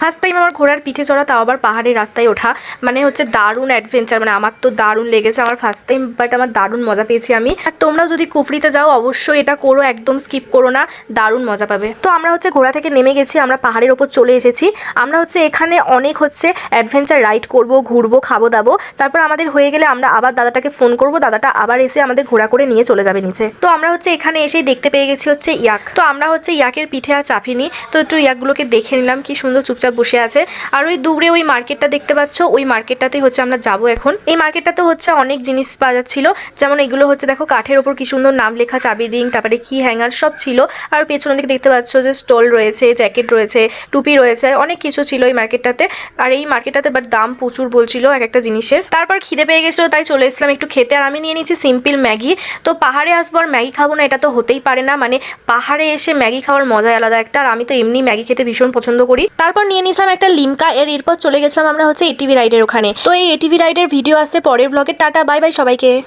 First time আমার ঘোড়ার পিঠে চড়া, তাও আবার পাহাড়ের রাস্তায় ওঠা, মানে হচ্ছে দারুণ অ্যাডভেঞ্চার। মানে আমার তো দারুণ লেগেছে, আমার ফার্স্ট টাইম, বাট আমার দারুণ মজা পেয়েছি আমি। আর তোমরাও যদি কুফরিতে যাও অবশ্যই এটা করো, একদম স্কিপ করো না, দারুণ মজা পাবে। তো আমরা হচ্ছে ঘোড়া থেকে নেমে গেছি, আমরা পাহাড়ের ওপর চলে এসেছি। আমরা হচ্ছে এখানে অনেক হচ্ছে অ্যাডভেঞ্চার রাইড করব, ঘুরবো, খাবো দাবো। তারপর আমাদের হয়ে গেলে আমরা আবার দাদাটাকে ফোন করব, দাদাটা আবার এসে আমাদের ঘোড়া করে নিয়ে চলে যাবে নিচে। তো আমরা হচ্ছে এখানে এসেই দেখতে পেয়ে গেছি হচ্ছে ইয়াক। তো আমরা হচ্ছে ইয়াকের পিঠে আর চাপিনি, তো একটু ইয়াকগুলোকে দেখে নিলাম, কি সুন্দর চুপচাপ বসে আছে। আর ওই দূরে ওই মার্কেটটা দেখতে পাচ্ছ, ওই মার্কেটটাতেই হচ্ছে আমরা যাবো এখন। এই মার্কেটটাতে হচ্ছে অনেক জিনিস পাওয়া যাচ্ছিল, যেমন এগুলো হচ্ছে দেখো কাঠের ওপর কি সুন্দর নাম লেখা, চাবি রিং, তারপরে কি হ্যাঙ্গার সব ছিল। আর পেছনের দিকে দেখতে পাচ্ছ যে স্টল রয়েছে, জ্যাকেট রয়েছে, টুপি রয়েছে, অনেক কিছু ছিল এই মার্কেটটাতে। আর এই মার্কেটটাতে বাট দাম প্রচুর বলছিল এক একটা জিনিসের। তারপর খিদে পেয়ে গেছিলো, তাই চলে এসলাম একটু খেতে। আর আমি নিয়ে নিচ্ছি সিম্পল ম্যাগি। তো পাহাড়ে আসবো আর ম্যাগি খাবো না, এটা তো হতেই পারে না। মানে পাহাড়ে এসে ম্যাগি খাওয়ার মজাই আলাদা একটা। আর আমি তো এমনি ম্যাগি খেতে ভীষণ পছন্দ করি। তারপর নিয়ে নিয়েছিলাম একটা লিমকা। এরপর চলে গেছিলাম আমরা হচ্ছে এটিভি রাইডের ওখানে। তো এই এটিভি রাইডের ভিডিও আসছে পরের ব্লগে। টাটা, বাই বাই সবাইকে।